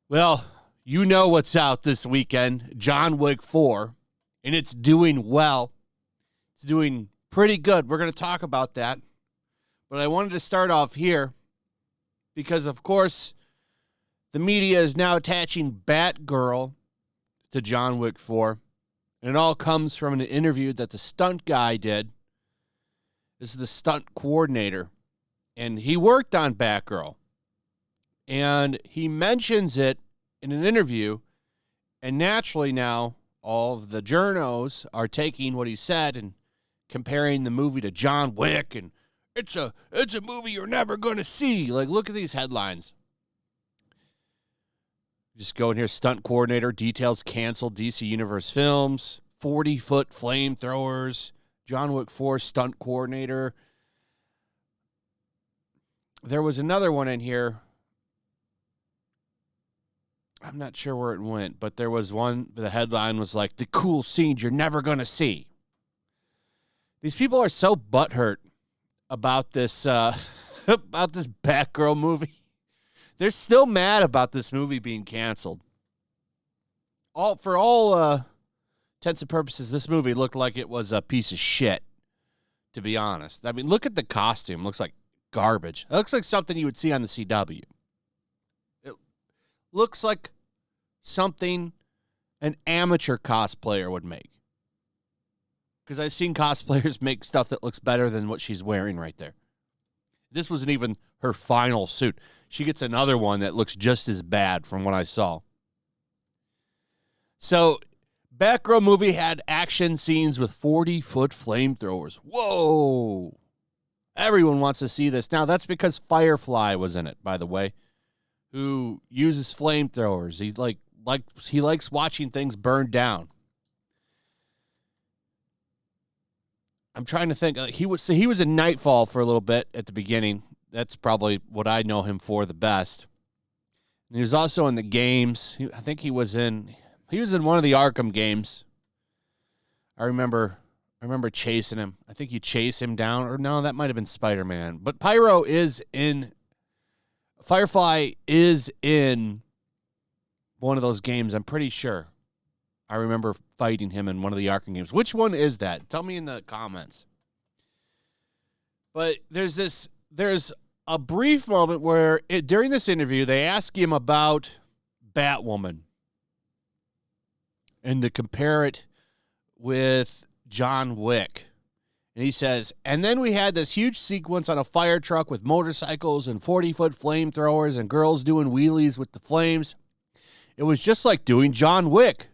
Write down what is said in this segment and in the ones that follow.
Well, you know what's out this weekend, John Wick 4, and it's doing well. It's doing pretty good. We're going to talk about that. But I wanted to start off here because, of course, the media is now attaching Batgirl to John Wick 4. And it all comes from an interview that the stunt guy did. This is the stunt coordinator. And he worked on Batgirl. And he mentions it in an interview. And naturally now, all of the journos are taking what he said and comparing the movie to John Wick. And it's a movie you're never going to see. Like, look at these headlines. Just go in here, stunt coordinator, details canceled, DC Universe films, 40-foot flamethrowers, John Wick 4 stunt coordinator. There was another one in here. I'm not sure where it went, but there was one, the headline was like, the cool scenes you're never going to see. These people are so butthurt about this, about this Batgirl movie. They're still mad about this movie being canceled. For all intents and purposes, this movie looked like it was a piece of shit, to be honest. I mean, look at the costume. It looks like garbage. It looks like something you would see on the CW. It looks like something an amateur cosplayer would make. Because I've seen cosplayers make stuff that looks better than what she's wearing right there. This wasn't even her final suit. She gets another one that looks just as bad from what I saw. So, Batgirl movie had action scenes with 40-foot flamethrowers. Whoa! Everyone wants to see this. Now, that's because Firefly was in it, by the way, who uses flamethrowers. He likes watching things burn down. I'm trying to think. He was in Nightfall for a little bit at the beginning. That's probably what I know him for the best. And he was also in the games. I think he was in one of the Arkham games. I remember chasing him. I think you chase him down, or no, that might have been Spider-Man. But Firefly is in one of those games, I'm pretty sure. I remember fighting him in one of the Arkham games. Which one is that? Tell me in the comments. But there's a brief moment where during this interview, they ask him about Batwoman and to compare it with John Wick. And he says, and then we had this huge sequence on a fire truck with motorcycles and 40-foot flamethrowers and girls doing wheelies with the flames. It was just like doing John Wick.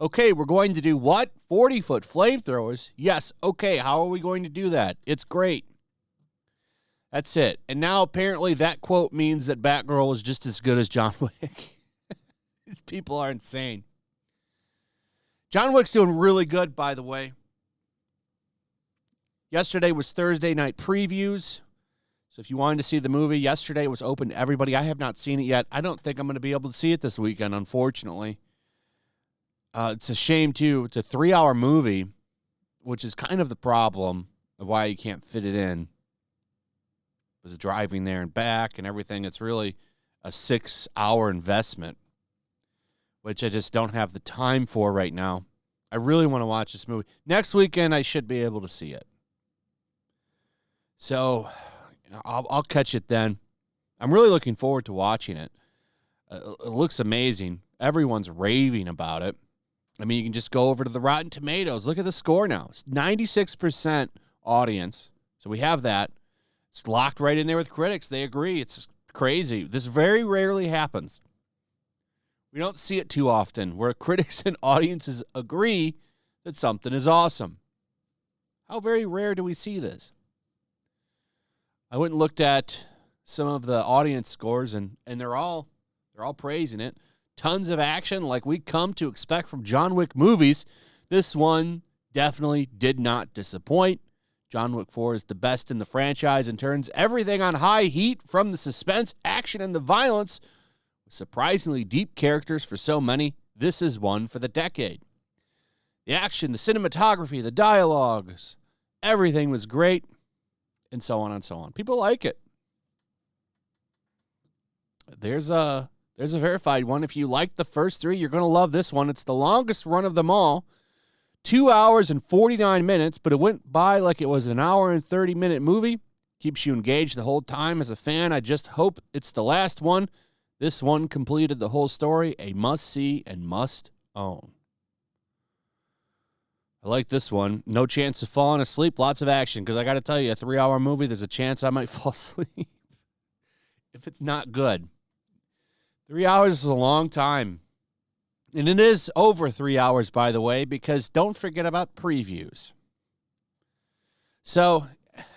Okay, we're going to do what? 40-foot flamethrowers? Yes, okay, how are we going to do that? It's great. That's it. And now apparently that quote means that Batgirl is just as good as John Wick. These people are insane. John Wick's doing really good, by the way. Yesterday was Thursday night previews. So if you wanted to see the movie, yesterday it was open to everybody. I have not seen it yet. I don't think I'm going to be able to see it this weekend, unfortunately. It's a shame, too. It's a 3-hour movie, which is kind of the problem of why you can't fit it in. With driving there and back and everything, it's really a 6-hour investment, which I just don't have the time for right now. I really want to watch this movie. Next weekend, I should be able to see it. So I'll catch it then. I'm really looking forward to watching it. It looks amazing. Everyone's raving about it. I mean, you can just go over to the Rotten Tomatoes. Look at the score now. It's 96% audience. So we have that. It's locked right in there with critics. They agree. It's crazy. This very rarely happens. We don't see it too often where critics and audiences agree that something is awesome. How very rare do we see this? I went and looked at some of the audience scores, and they're all praising it. Tons of action like we come to expect from John Wick movies. This one definitely did not disappoint. John Wick 4 is the best in the franchise and turns everything on high heat, from the suspense, action, and the violence. With surprisingly deep characters for so many, this is one for the decade. The action, the cinematography, the dialogues, Everything was great, and so on and so on. People like it. There's a verified one. If you like the first three, you're going to love this one. It's the longest run of them all. 2 hours and 49 minutes, but it went by like it was an hour and 30-minute movie. Keeps you engaged the whole time as a fan. I just hope it's the last one. This one completed the whole story. A must-see and must-own. I like this one. No chance of falling asleep. Lots of action, because I got to tell you, a 3-hour movie, there's a chance I might fall asleep if it's not good. 3 hours is a long time. And it is over 3 hours, by the way, because don't forget about previews. So,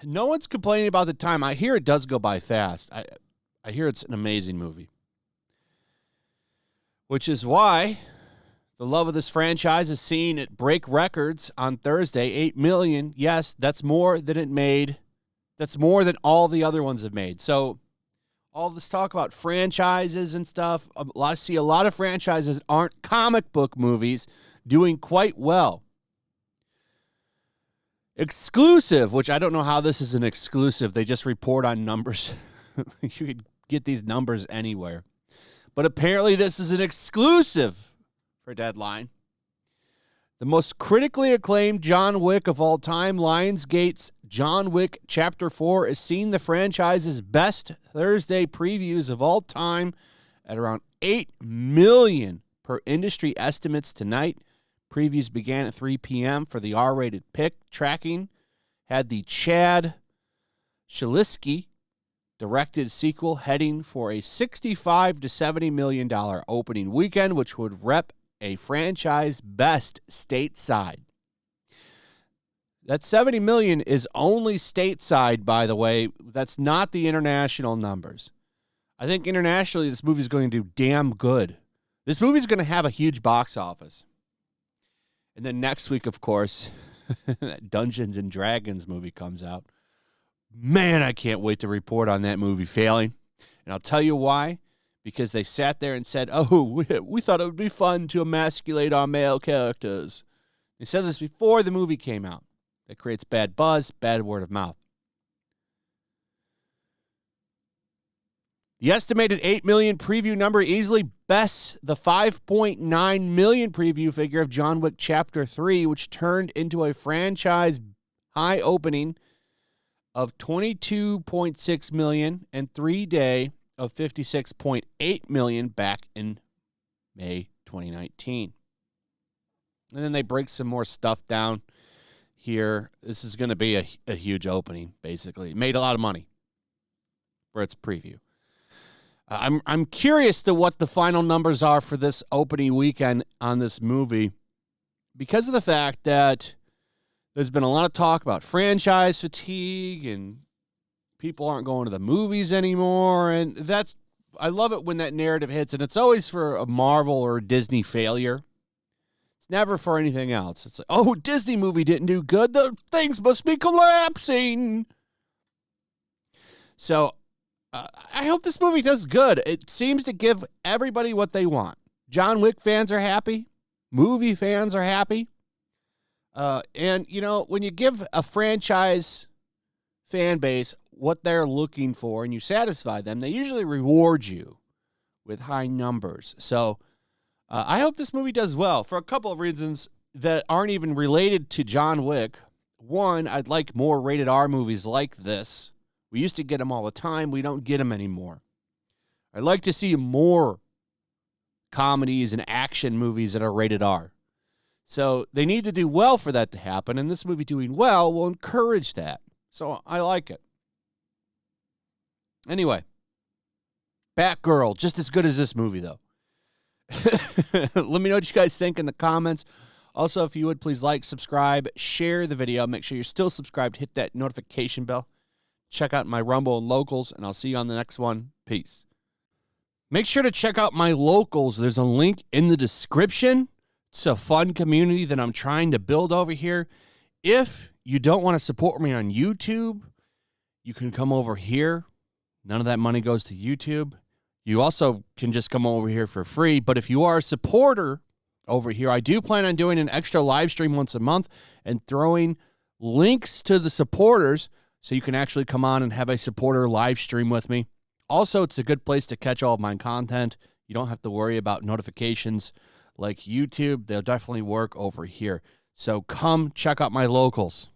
no one's complaining about the time. I hear it does go by fast. I hear it's an amazing movie. Which is why the love of this franchise is seeing it break records on Thursday. 8 million. Yes, that's more than it made. That's more than all the other ones have made. So, all this talk about franchises and stuff, I see a lot of franchises aren't comic book movies doing quite well. Exclusive, which I don't know how this is an exclusive. They just report on numbers. You could get these numbers anywhere. But apparently this is an exclusive for Deadline. The most critically acclaimed John Wick of all time, Lionsgate's John Wick Chapter 4, is seeing the franchise's best Thursday previews of all time at around 8 million per industry estimates tonight. Previews began at 3 p.m. for the R-rated pick. Tracking had the Chad Shalisky directed sequel heading for a $65 to $70 million opening weekend, which would rep a franchise best stateside. That $70 million is only stateside, by the way. That's not the international numbers. I think internationally this movie is going to do damn good. This movie is going to have a huge box office. And then next week, of course, that Dungeons and Dragons movie comes out. Man, I can't wait to report on that movie failing. And I'll tell you why. Because they sat there and said, we thought it would be fun to emasculate our male characters. They said this before the movie came out. That creates bad buzz, bad word of mouth. The estimated 8 million preview number easily bests the 5.9 million preview figure of John Wick Chapter 3, which turned into a franchise high opening of 22.6 million and 3-day of 56.8 million back in May 2019. And then they break some more stuff down here. This is going to be a huge opening, basically. It made a lot of money for its preview. I'm curious to what the final numbers are for this opening weekend on this movie, because of the fact that there's been a lot of talk about franchise fatigue and people aren't going to the movies anymore. And I love it when that narrative hits, and it's always for a Marvel or a Disney failure. It's never for anything else. It's like, Disney movie didn't do good. The things must be collapsing. So I hope this movie does good. It seems to give everybody what they want. John Wick fans are happy. Movie fans are happy. And, when you give a franchise fan base what they're looking for and you satisfy them, they usually reward you with high numbers. So I hope this movie does well for a couple of reasons that aren't even related to John Wick. One, I'd like more rated R movies like this. We used to get them all the time. We don't get them anymore. I'd like to see more comedies and action movies that are rated R. So they need to do well for that to happen, and this movie doing well will encourage that. So I like it. Anyway, Batgirl, just as good as this movie, though. Let me know what you guys think in the comments. Also, if you would, please like, subscribe, share the video. Make sure you're still subscribed. Hit that notification bell. Check out my Rumble and Locals, and I'll see you on the next one. Peace. Make sure to check out my Locals. There's a link in the description. It's a fun community that I'm trying to build over here. If you don't want to support me on YouTube, you can come over here. None of that money goes to YouTube. You also can just come over here for free. But if you are a supporter over here, I do plan on doing an extra live stream once a month and throwing links to the supporters so you can actually come on and have a supporter live stream with me. Also, it's a good place to catch all of my content. You don't have to worry about notifications like YouTube. They'll definitely work over here. So come check out my locals.